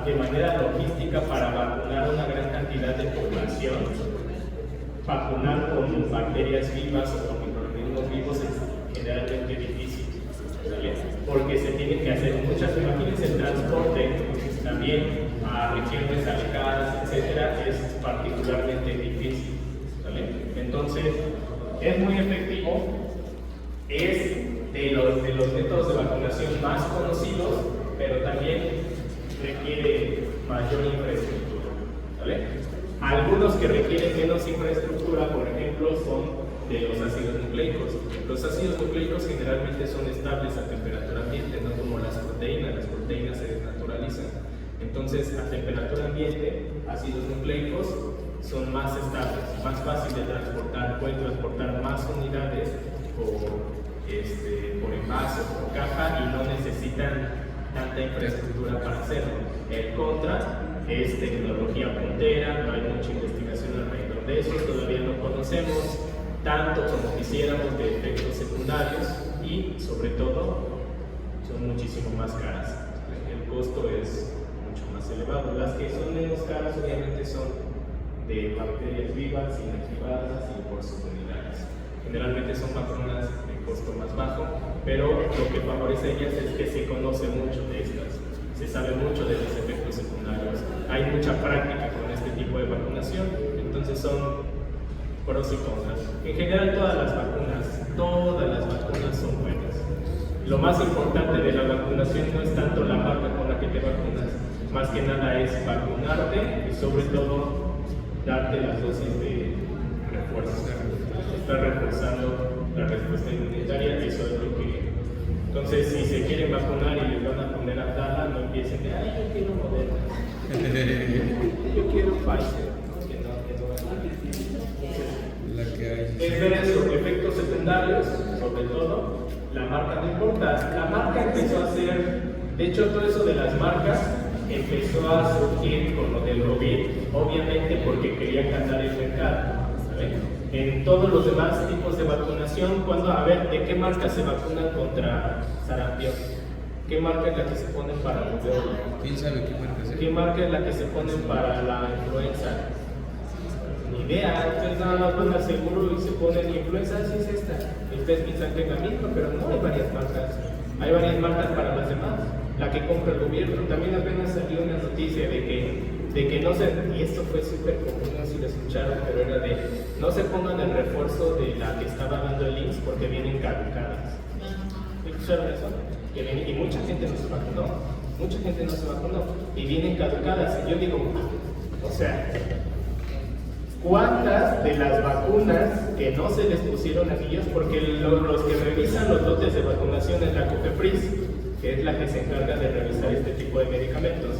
de manera logística, para vacunar una gran cantidad de población, vacunar con bacterias vivas o con microorganismos vivos es generalmente difícil, ¿vale? Porque se tienen que hacer muchas, imagínense el transporte también a regiones alejadas, etcétera, es particularmente difícil, ¿vale? Entonces, es muy efectivo, es de los métodos de vacunación más conocidos, pero también requiere mayor infraestructura, ¿vale? Algunos que requieren menos infraestructura, por ejemplo, son de los ácidos nucleicos. Los ácidos nucleicos generalmente son estables a temperatura ambiente, no como las proteínas se desnaturalizan. Entonces, a temperatura ambiente, ácidos nucleicos son más estables, más fáciles de transportar, pueden transportar más unidades por envase o por caja y no necesitan tanta infraestructura para hacerlo. El contra es tecnología puntera, no hay mucha investigación alrededor de eso, todavía no conocemos tanto como quisiéramos de efectos secundarios y sobre todo son muchísimo más caras. El costo es mucho más elevado. Las que son menos caras obviamente son de bacterias vivas, inactivadas y por sus unidades. Generalmente son vacunas de costo más bajo, pero lo que favorece a ellas es que se conoce mucho de estas, se sabe mucho de los efectos secundarios, hay mucha práctica con este tipo de vacunación, entonces son pros y contras. En general todas las vacunas son buenas. Lo más importante de la vacunación no es tanto la marca con la que te vacunas, más que nada es vacunarte y sobre todo darte las dosis de refuerzo. Estar reforzando la respuesta inmunitaria, eso es lo que... Entonces, si se quieren vacunar y les van a poner a Abdala, no empiecen de, ay, yo quiero Moderna, yo quiero Pfizer, que no. La que hay. Es ver esos efectos secundarios, sobre todo, la marca no importa. La marca empezó a ser, de hecho, todo eso de las marcas empezó a surgir con lo del COVID, obviamente porque querían ganar el mercado, ¿sabes? En todos los demás tipos de vacunación, a ver, ¿de qué marca se vacunan contra sarampión? ¿Qué marca es la que se ponen para la rubéola? ¿Quién sabe qué marca es? ¿Qué marca es la que se ponen para la influenza? Ni idea, ustedes nada más van al seguro y se ponen influenza, sí es esta. Ustedes piensan que es la misma, pero no, hay varias marcas. Hay varias marcas para las demás. La que compra el gobierno, también apenas salió una noticia de que no se, y esto fue súper común, no sé si lo escucharon, pero era de no se pongan el refuerzo de la que estaba dando el IMSS porque vienen caducadas. ¿Escucharon eso? Y mucha gente no se vacunó, y vienen caducadas. Y yo digo, o sea, ¿cuántas de las vacunas que no se les pusieron anillos? Porque los que revisan los lotes de vacunación es la COFEPRIS, que es la que se encarga de revisar este tipo de medicamentos.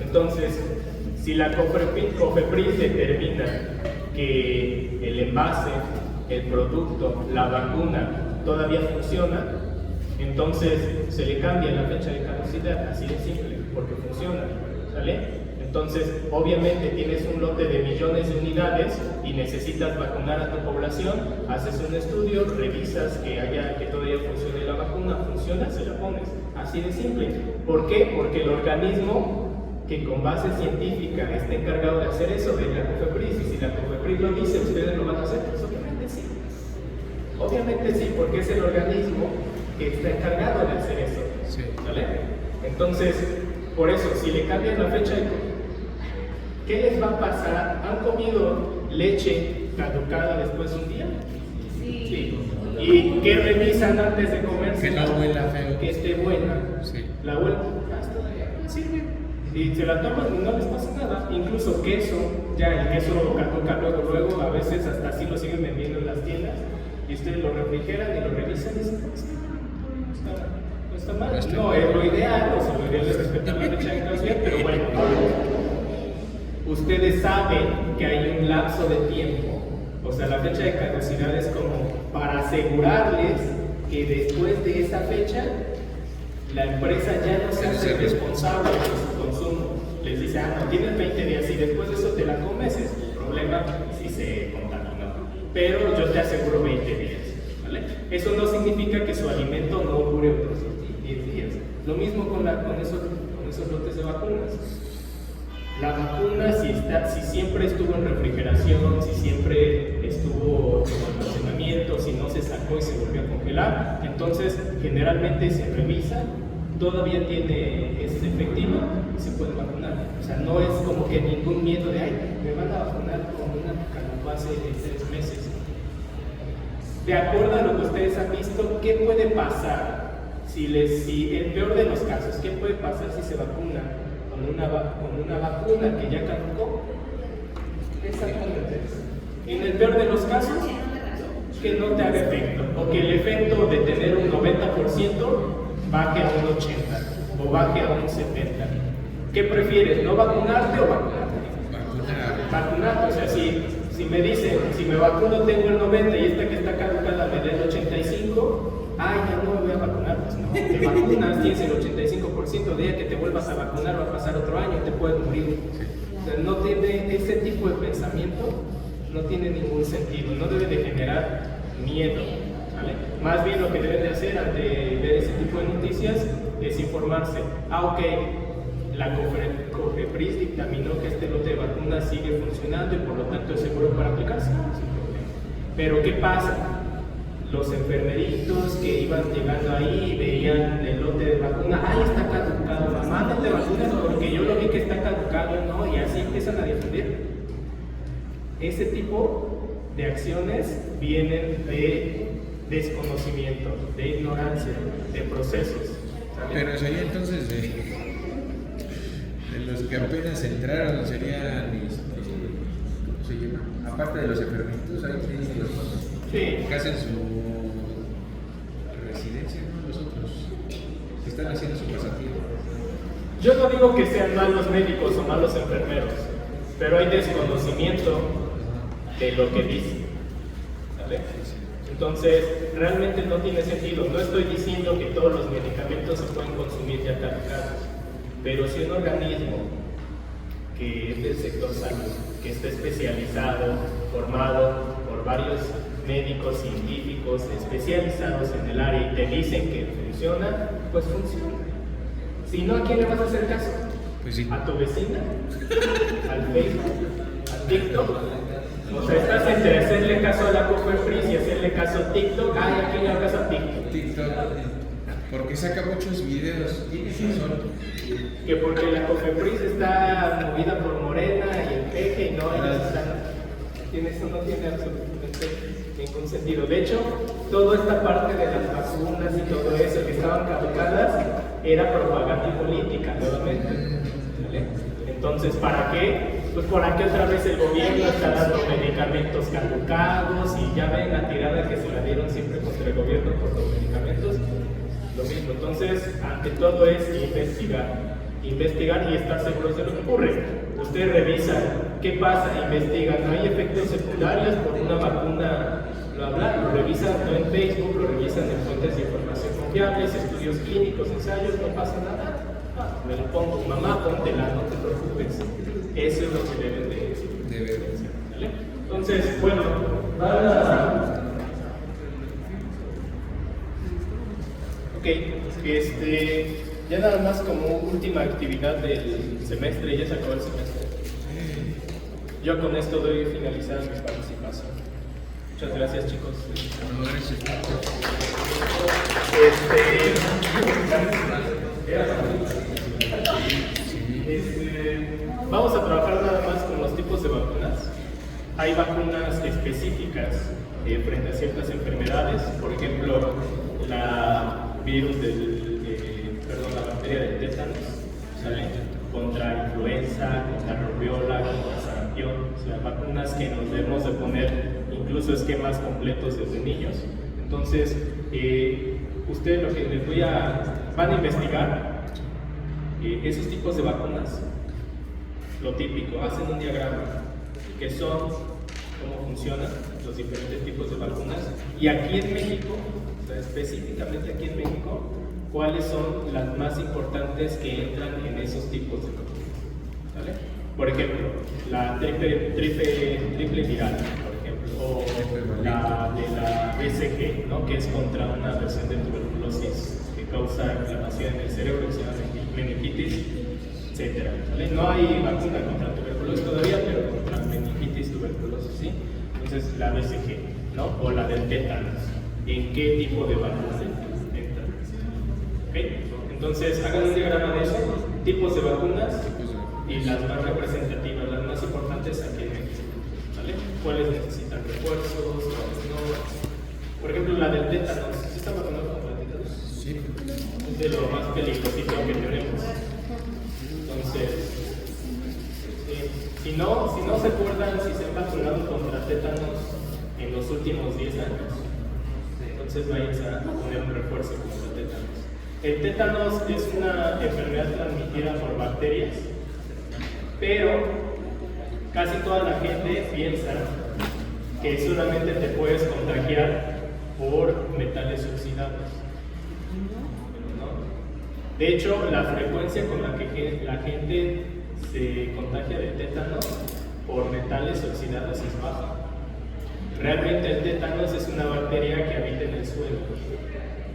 Entonces, si la COFEPRIS determina que el envase, el producto, la vacuna todavía funciona, entonces se le cambia la fecha de caducidad, así de simple, porque funciona, ¿sale? Entonces, obviamente tienes un lote de millones de unidades y necesitas vacunar a tu población, haces un estudio, revisas que todavía funcione la vacuna, funciona, se la pones, así de simple. ¿Por qué? Porque el organismo que con base científica está encargado de hacer eso de la COFEPRIS, y si la COFEPRIS lo dice, ¿ustedes lo van a hacer? Pues obviamente sí. Obviamente sí, porque es el organismo que está encargado de hacer eso. Sí. ¿Vale? Entonces, por eso, si le cambian la fecha de... ¿Qué les va a pasar? ¿Han comido leche caducada después de un día? Sí. ¿Y qué revisan antes de comerse? Que no huela feo. Que esté buena. Sí. La huele, todavía no sirve. y se la toman y no les pasa nada. Incluso queso, ya el queso caduca luego, a veces hasta así lo siguen vendiendo en las tiendas, y ustedes lo refrigeran y lo revisan y dicen, no está mal. No es lo ideal, o sea, lo ideal es respetar la fecha de caducidad, pero bueno, ustedes saben que hay un lapso de tiempo, o sea, la fecha de caducidad es como para asegurarles que después de esa fecha la empresa ya no se hace responsable de su consumo. Les dice, no, tienes 20 días y después de eso te la comes, es un problema si se contaminó. Pero yo te aseguro 20 días, ¿vale? Eso no significa que su alimento no dure otros 10 días. Lo mismo con esos lotes de vacunas. La vacuna, si siempre estuvo en refrigeración, si siempre estuvo en almacenamiento, si no se sacó y se volvió a congelar, entonces generalmente se revisa, todavía es efectiva y se puede vacunar. O sea, no es como que ningún miedo de, ay, me van a vacunar con una calopase de 3 meses. De acuerdo a lo que ustedes han visto, ¿qué puede pasar? Si el peor de los casos, ¿qué puede pasar si se vacuna con una vacuna que ya caducó? Exactamente. En el peor de los casos, que no te haga efecto, o que el efecto de tener un 90% baje a un 80% o baje a un 70%. ¿Qué prefieres, no vacunarte o vacunarte? Vacunarte, o sea, si me dicen, si me vacuno tengo el 90% y esta que está caducada me da el 85%, ay, ya no me voy a vacunar, pues no, te vacunas, tienes el 85%, de día que te vuelvas a vacunar va a pasar otro año, te puedes morir. O sea, no tiene ese tipo de pensamiento, no tiene ningún sentido, no debe de generar miedo, ¿vale? Más bien lo que deben de hacer ante ver ese tipo de noticias es informarse. Ok, la COFEPRIS dictaminó que este lote de vacunas sigue funcionando y por lo tanto es seguro para aplicarse, sin problema. Pero ¿qué pasa? Los enfermeritos que iban llegando ahí y veían el lote de vacuna, ¡ay, está caducado! Mamá, no te vacunas porque yo lo vi que está caducado, ¿no? Y así empiezan a defender. Ese tipo de acciones vienen de desconocimiento, de ignorancia, de procesos. ¿Sabes? Pero sería entonces de los que apenas entraron, serían, ¿cómo se llama? Aparte de los enfermitos, hay médicos que hacen su residencia, ¿no? Los otros que están haciendo su pasatiempo. Yo no digo que sean malos médicos o malos enfermeros, pero hay desconocimiento de lo que dicen, ¿vale? Entonces, realmente no tiene sentido. No estoy diciendo que todos los medicamentos se pueden consumir ya caducados, pero si un organismo que es del sector salud, que está especializado, formado por varios médicos científicos especializados en el área y te dicen que funciona, pues funciona. Si no, ¿a quién le vas a hacer caso? Pues sí. ¿A tu vecina? ¿Al Facebook? ¿A TikTok? O sea, estás entre hacerle caso a la COFEPRIS y hacerle caso a TikTok. Ay, ¿a quién le hagas a TikTok? TikTok, porque saca muchos videos. Tienes razón. Que porque la COFEPRIS está movida por Morena y el peje y no, ellos están. Eso no tiene absolutamente ningún sentido. De hecho, toda esta parte de las vacunas y todo eso que estaban caducadas era propaganda política, nuevamente. ¿Vale? Entonces, ¿para qué? Pues para que otra vez el gobierno está dando medicamentos caducados y ya ven la tirada que se la dieron siempre contra el gobierno por los medicamentos. Lo mismo. Entonces, ante todo es investigar y estar seguros de lo que ocurre. Ustedes revisan qué pasa, investigan, no hay efectos secundarios por una vacuna, lo revisan no en Facebook, lo revisan en fuentes de información confiables, estudios clínicos, ensayos, no pasa nada. Me lo pongo, mamá, póntela, no te preocupes. Eso es lo que deben de ver. ¿Vale? Entonces, bueno, ya nada más como última actividad del semestre, ya se acabó el semestre. Yo con esto doy finalizada mi participación. Muchas gracias, chicos. Vamos a trabajar nada más con los tipos de vacunas. Hay vacunas específicas frente a ciertas enfermedades, por ejemplo, la bacteria del tétanos, ¿sale? contra influenza, contra rubiola, contra sarampión, o sea, vacunas que nos debemos de poner incluso esquemas completos desde niños. Entonces, ustedes lo que les van a investigar esos tipos de vacunas, lo típico, hacen un diagrama, que son, cómo funcionan los diferentes tipos de vacunas, y aquí en México, o sea, específicamente aquí en México, cuáles son las más importantes que entran en esos tipos de vacunas, ¿vale? Por ejemplo, la triple viral, por ejemplo, o la de la BCG, ¿no? Que es contra una versión de tuberculosis que causa inflamación en el cerebro, que se llama meningitis, etc. ¿Vale? No hay vacuna contra tuberculosis todavía, pero contra meningitis, tuberculosis, ¿sí? Entonces, la BCG, ¿no? O la del tétanos. ¿En qué tipo de vacuna entra? ¿Okay? Entonces, hagan un diagrama de eso, tipos de vacunas y las más representativas, las más importantes aquí en México, ¿vale? ¿Cuáles necesitan refuerzos? ¿Cuáles no? Por ejemplo, la del tétanos, ¿sí está vacunado contra el tétanos? Sí. Es de lo más peligrosito que tenemos. Entonces, si no se acuerdan si se han vacunado contra tétanos en los últimos 10 años, entonces váyanse a poner un refuerzo contra tétanos. El tétanos es una enfermedad transmitida por bacterias, pero casi toda la gente piensa que solamente te puedes contagiar por metales oxidados. ¿No? De hecho, la frecuencia con la que la gente se contagia de tétanos por metales oxidados es baja. Realmente el tétanos es una bacteria que habita en el suelo.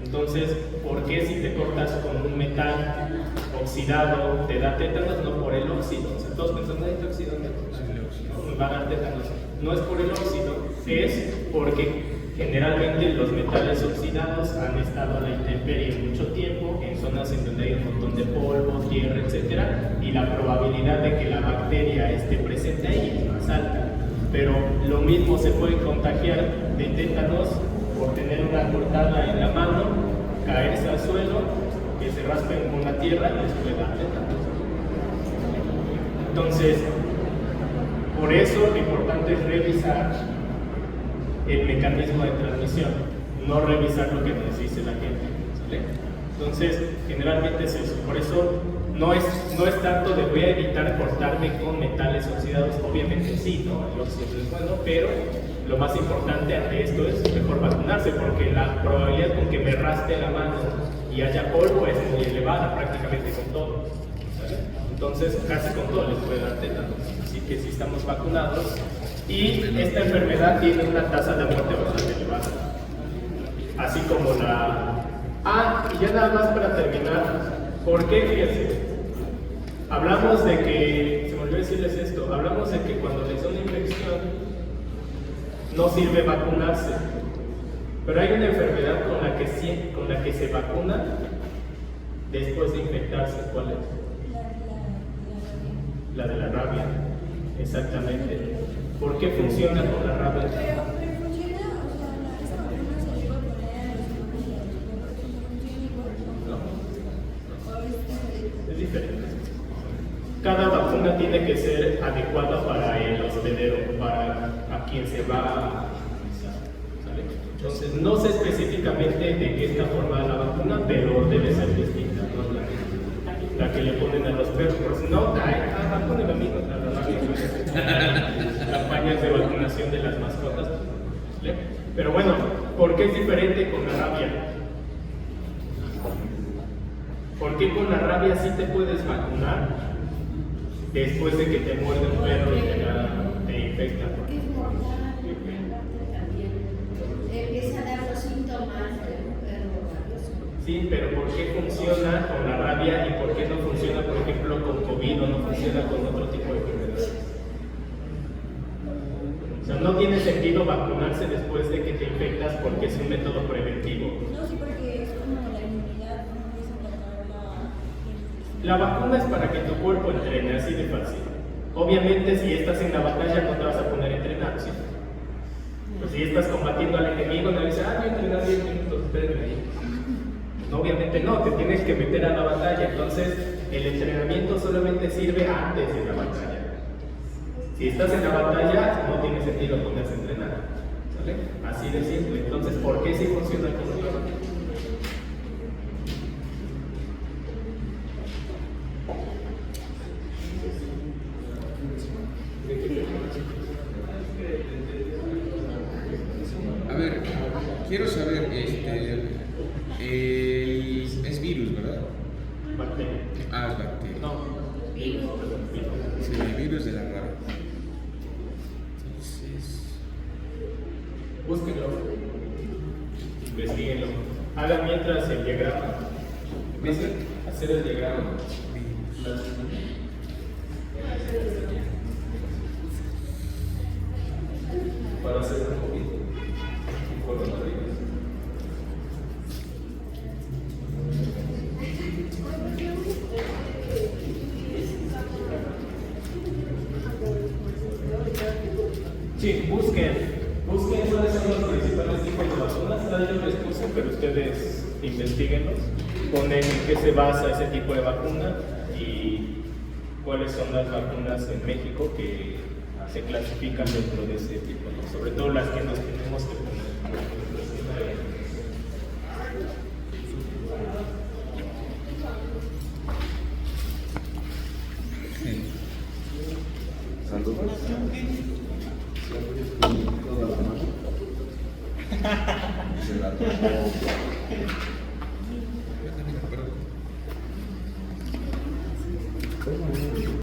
Entonces, ¿por qué si te cortas con un metal oxidado te da tétanos? No por el óxido. O sea, todos pensando, ¿hay óxido? No, me va a dar tétanos. No es por el óxido, es porque generalmente los metales oxidados han estado a la intemperie mucho tiempo, en zonas en donde hay un montón de polvo, tierra, etc. Y la probabilidad de que la bacteria esté presente ahí es más alta. Pero lo mismo se puede contagiar de tétanos por tener una cortada en la mano, caerse al suelo, que se raspen con la tierra y les puede dar tétanos. Entonces, por eso lo importante es revisar el mecanismo de transmisión, no revisar lo que nos dice la gente, ¿sale? Entonces, generalmente es eso. Por eso no es tanto de voy a evitar cortarme con metales oxidados. Obviamente sí, ¿no? El óxido es bueno, pero lo más importante ante esto es mejor vacunarse, porque la probabilidad con que me raspe la mano y haya polvo es muy elevada, prácticamente con todo, ¿vale? Entonces, casi con todo les puede dar tétanos. Así que si estamos vacunados, y esta enfermedad tiene una tasa de muerte bastante elevada, así como la... y ya nada más para terminar, ¿por qué? Fíjense, hablamos de que, se me olvidó decirles esto, hablamos de que cuando les da una infección no sirve vacunarse, pero hay una enfermedad con la que se vacuna después de infectarse. ¿Cuál es? La de la rabia, exactamente. ¿Por qué funciona con la rabia? Es diferente. Cada vacuna tiene que ser adecuada para el hospedero, para a quien se va a utilizar, ¿sale? Entonces, no sé específicamente de qué está formada la vacuna, pero debe ser distinta, ¿no? La que le ponen a los perros, por si no, vacunen amigos, campañas de vacunación de las mascotas, ¿vale? Pero bueno, ¿por qué es diferente con la rabia? ¿Por qué con la rabia sí te puedes vacunar después de que te muerde un perro y te infecta? Porque es mortal, también. Empieza a dar los síntomas del perro rabioso. Sí, pero ¿por qué funciona con la rabia y por qué no funciona, por ejemplo, con COVID o no funciona con otro tipo de enfermedades? O sea, no tiene sentido vacunarse después de que te infectas porque es un método preventivo. No, sí, porque es como la inmunidad, no empieza a atacar La vacuna es para que tu cuerpo entrene, así de fácil. Obviamente, si estás en la batalla, no te vas a poner a entrenar, ¿sí? Pues si estás combatiendo al enemigo, no le dices, yo entrené 10 minutos, espérenme ahí. No, obviamente no, te tienes que meter a la batalla. Entonces, el entrenamiento solamente sirve antes de la batalla. Si estás en la batalla, no tiene sentido ponerse a entrenar. ¿Sale? Así de simple. Entonces, ¿por qué sí funciona con el yoga? A ver, quiero saber, es virus, ¿verdad? Bacteria. Ah, es bacteria. No, virus, perdón, virus. Sí, el virus de la rara. Entonces, Búsquenlo, investiguenlo. Hagan mientras el diagrama. ¿Ves? Hacer el diagrama. virus. Para hacer un poquito. Un coronavirus. Sí, busquen cuáles son los principales tipos de vacunas. Nadie les puse, pero ustedes investiguenlos. Ponen en qué se basa ese tipo de vacuna y cuáles son las vacunas en México que se clasifican dentro de ese tipo, ¿no? Sobre todo las que nos tenemos que poner. Saludos. Se la tomó.